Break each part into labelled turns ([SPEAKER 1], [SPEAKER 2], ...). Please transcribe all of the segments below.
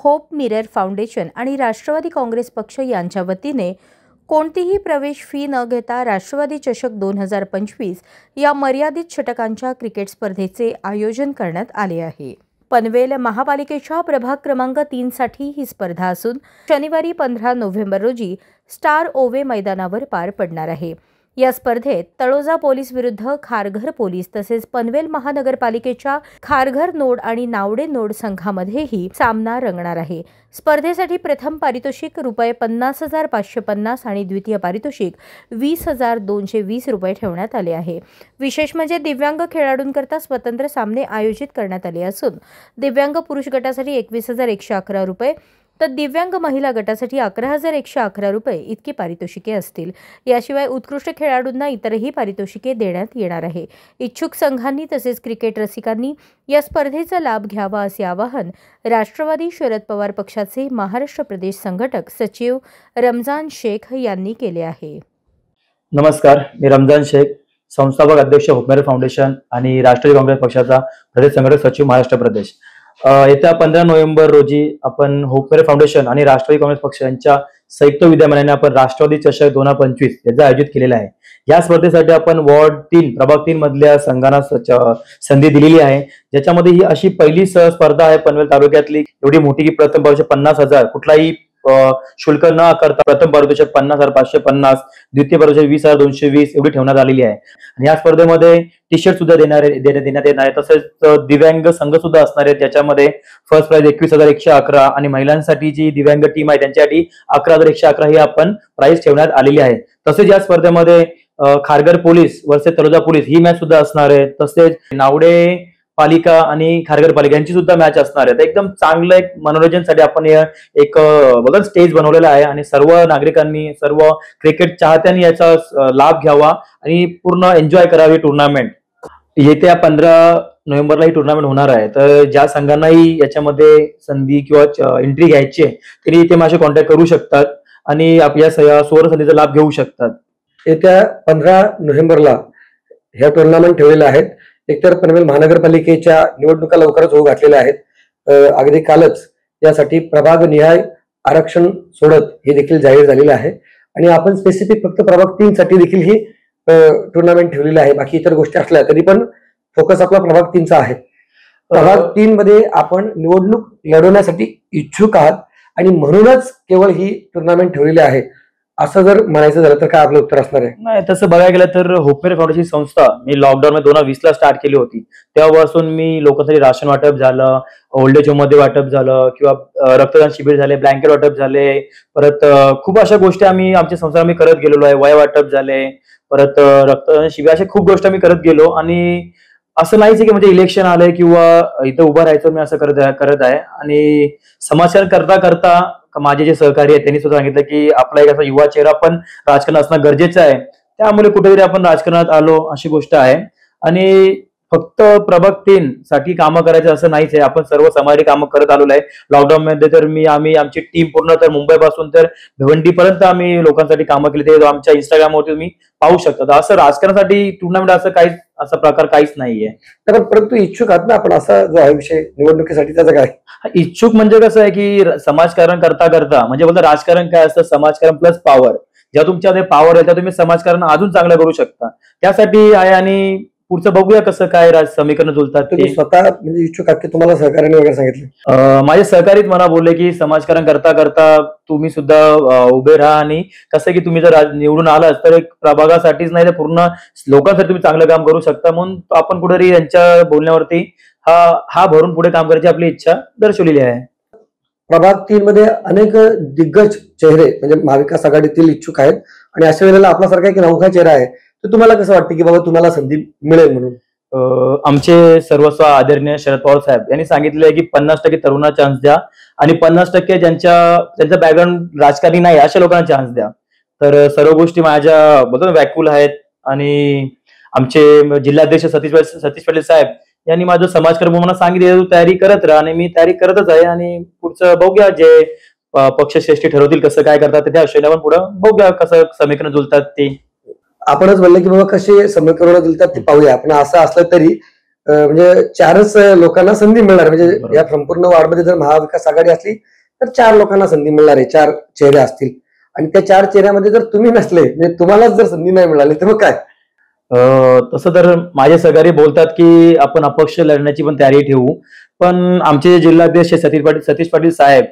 [SPEAKER 1] Hope mirror foundation आणि राष्ट्रवादी काँग्रेस पक्ष यांच्या वतीने कोणतीही प्रवेश फी न घेता राष्ट्रवादी चषक 2025 या मर्यादित षटकांच्या क्रिकेट स्पर्धेचे आयोजन करण्यात आले आहे। पनवेल महापालिकेच्या प्रभाग क्रमांक 3 साठी ही स्पर्धा असून शनिवारी 15 नोव्हेंबर रोजी स्टार ओवे मैदानावर पार पडणार आहे। या स्पर्धेत तळोजा पोलीस विरुद्ध खारघर पोलीस तसेच पनवेल महानगरपालिकेच्या खारघर नोड आणि नावडे नोड संघामध्येही सामना रंगणार आहे। स्पर्धेसाठी प्रथम पारितोषिक ₹50,550 आणि द्वितीय पारितोषिक ₹20,220 ठेवण्यात आले आहे। विशेष म्हणजे दिव्यांग खेळाडूंकरता स्वतंत्र सामने आयोजित करण्यात आले असून दिव्यांग पुरुष गटासाठी ₹21,111 तर दिव्यांग महिला गटासाठी ₹11,111 इतकी पारितोषिके असतील। याशिवाय उत्कृष्ट खेळाडूंना इतरही पारितोषिके देण्यात येणार आहे। इच्छुक संघांनी तसेच क्रिकेट रसिकांनी या स्पर्धेचा लाभ घ्यावा असे आवाहन राष्ट्रवादी शरद पवार पक्षाचे महाराष्ट्र प्रदेश संघटक सचिव रमजान शेख यांनी केले आहे।
[SPEAKER 2] नमस्कार, मी रमजान शेख, संस्थापक अध्यक्ष होप मिरर फाउंडेशन आणि राष्ट्रवादी काँग्रेस पक्षाचा प्रदेश संघटक सचिव महाराष्ट्र प्रदेश। येत्या 15 नोव्हेंबर रोजी आपण होप मिरर फाउंडेशन आणि राष्ट्रवादी काँग्रेस पक्ष यांच्या संयुक्त विद्यमाने आपण राष्ट्रवादी चषक 2025 याचा आयोजित केलेला आहे। या स्पर्धेसाठी आपण वॉर्ड 3 प्रभाग 3 मधल्या संघांना संधी दिलेली आहे, ज्याच्यामध्ये ही अशी पहिली स्पर्धा आहे पनवेल तालुक्यातली एवढी मोठी की प्रथम पारितोषिक 50,000 कुठलाही शुल्क न आकारता प्रथम पारितोषिक 50,550, द्वितीय पारितोषिक 20,220 एवढी ठेवण्यात आलेली आहे। आणि या स्पर्धेमध्ये टी शर्ट सुद्धा देण्यात येणार आहे, तसेच दिव्यांग संघ सुद्धा असणार आहे, ज्याच्यामध्ये फर्स्ट प्राइज 21,111 आणि महिलांसाठी जी दिव्यांग टीम आहे त्यांच्यासाठी 11,111 ही आपण प्राइज ठेवण्यात आलेली आहे। तसेच या स्पर्धेमध्ये Kharghar police versus Taloja police ही मॅच सुद्धा असणार आहे, तसेच नावडे पालिका आणि खारघर पालिका यांची सुद्धा मॅच असणार आहे। एकदम चांगलं एक मनोरंजनसाठी आपण एक बघा स्टेज बनवलेला आहे आणि सर्व नागरिकांनी सर्व क्रिकेट चाहत्यांनी याचा लाभ घ्यावा आणि पूर्ण एन्जॉय करावी टुर्नामेंट। येत्या 15 नोव्हेंबरला ही टुर्नामेंट होणार आहे, तर ज्या संघांनाही याच्यामध्ये संधी किंवा एंट्री घ्यायची आहे तरी इथे माझे कॉन्टॅक्ट करू शकतात आणि आपल्या सुवर्ण संधीचा लाभ घेऊ शकतात।
[SPEAKER 3] येत्या 15 नोव्हेंबरला ह्या टुर्नामेंट ठेवलेल्या आहेत। एकतर पनवेल महानगरपालिकेच्या निवडणुका लवकरच होऊ घातलेल्या आहेत। अगदी कालच यासाठी प्रभाग निहाय आरक्षण सोडत हे देखील जाहीर झालेलं आहे आणि आपण स्पेसिफिक फक्त प्रभाग 3 साठी देखील ही टुर्नामेंट ठेवलेली आहे। बाकी इतर गोष्टी असल्या तरी पण फोकस आपला प्रभाग 3 चा आहे। प्रभाग 3 मध्ये आपण निवडणूक लढवण्यासाठी इच्छुक आहात आणि म्हणूनच केवळ ही टुर्नामेंट ठेवलेली आहे असं जर म्हणायचं झालं तर काय आपलं उत्तर असणार आहे?
[SPEAKER 2] नाही, तसं बघायला गेलं तर होप मिरर फाउंडेशन संस्था मी लॉकडाऊन मध्ये 2020 ला स्टार्ट केली होती। तेव्हापासून मी लोकांसाठी राशन वाटप झालं, ओल्ड एज होम मध्ये वाटप झालं किंवा रक्तदान शिबिर झाले, ब्लँकेट वाटप झाले, परत खूप अशा गोष्टी आम्ही आमच्या संस्थेला करत गेलेलो आहे। वय वाटप झाले, परत रक्तदान शिबिर, अशा खूप गोष्टी आम्ही करत गेलो आणि असं नाहीच की म्हणजे इलेक्शन आलंय किंवा इथं उभं राहायचं मी असं करत आहे। आणि समाजकारण करता करता माझे जे सहकारी आहेत त्यांनी सुद्धा सांगितलं की आपला एक असा युवा चेहरा पण राजकारणात असणं गरजेचं आहे, त्यामुळे कुठेतरी आपण राजकारणात आलो अशी गोष्ट आहे। आणि फक्त प्रभाग 3 साठी कामं करायचं असं नाहीच आहे, आपण सर्व समाजाची कामं करत आलेलो आहे। लॉकडाऊन मध्ये तर आम्ही आमची टीम पूर्ण तर मुंबई पासून तर भिवंडीपर्यंत आम्ही लोकांसाठी कामं केली, ते आमच्या इंस्टाग्रामवरती तुम्ही पाहू शकता। असं राजकारणासाठी टुर्नामेंट असं काहीच असा प्रकार काहीच नाहीये।
[SPEAKER 3] तर परंतु इच्छुक आहात ना आपण, असा जो आहे विषय निवडणुकीसाठी त्याचं काय?
[SPEAKER 2] इच्छुक म्हणजे कसं आहे की समाजकारण करता करता म्हणजे बोलतो राजकारण काय असतं, समाजकारण प्लस पॉवर, जेव्हा तुमच्यामध्ये पॉवर आहे त्या तुम्ही समाजकारण अजून चांगलं करू शकता, त्यासाठी आहे। आणि पुढचं बघूया कसं काय समीकरण जुळतात।
[SPEAKER 3] तुम्ही स्वतः म्हणजे इच्छुक आहात की तुम्हाला सहकार्याने वगैरे सांगितलं?
[SPEAKER 2] माझे सहकारीच मला बोलले की समाजकारण करता करता तुम्ही सुद्धा उभे राहा आणि कसं की तुम्ही जर निवडून आलात तर एक प्रभागासाठीच नाही तर पूर्ण लोकांसाठी तुम्ही चांगलं काम करू शकता, म्हणून आपण कुठेतरी यांच्या बोलण्यावरती हा भरून पुढे काम करायची आपली इच्छा दर्शवलेली आहे।
[SPEAKER 3] प्रभाग 3 मध्ये अनेक दिग्गज चेहरे म्हणजे महाविकास आघाडीतील इच्छुक आहेत आणि अशा वेळेला आपल्यासारखा एक नवखा चेहरा आहे, तर तुम्हाला कसं वाटतं की बाबा तुम्हाला संधी मिळेल म्हणून?
[SPEAKER 2] आमचे सर्वस्व आदरणीय शरद पवार साहेब यांनी सांगितले की 50% तरुणांना चान्स द्या आणि 50% ज्यांचा बॅकग्राऊंड राजकारणी नाही अशा लोकांना चान्स द्या। तर सर्व गोष्टी माझ्या बघा व्याकुल आहेत आणि आमचे जिल्हाध्यक्ष सतीश पाटील साहेब यांनी माझं समाजकारण मला सांगितलं तयारी करत राहा आणि मी तयारी करतच आहे आणि पुढचं बघूया जे पक्षश्रेष्ठी ठरवतील कसं काय करतात त्या हिशोबाने आपण पुढे बघूया कसं समीकरण जुळतात ते।
[SPEAKER 3] आपणच बोलले की बाबा कसे समीकरण जुळतात ते पाहूया आपण। असं असलं तरी म्हणजे 4च लोकांना संधी मिळणार, म्हणजे
[SPEAKER 2] बरोबर.
[SPEAKER 3] या संपूर्ण वार्डमध्ये जर महाविकास आघाडी असली तर 4 लोकांना संधी मिळणार आहे, 4 चेहरे असतील. आणि त्या 4 चेहऱ्यामध्ये जर तुम्ही नसले, म्हणजे तुम्हालाच जर संधी नाही मिळाली तर मग काय?
[SPEAKER 2] तसं तर माझे सहकारी बोलतात की आपण अपक्ष लढण्याची पण तयारी ठेवू, पण आमचे जिल्हाध्यक्ष सतीश पाटील साहेब,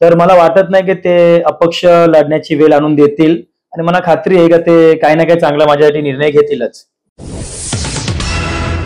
[SPEAKER 2] तर मला वाटत नाही की ते अपक्ष लढण्याची वेळ आणून देतील आणि मला खात्री आहे की ते काही ना काही चांगला माझ्यासाठी निर्णय घेतीलच.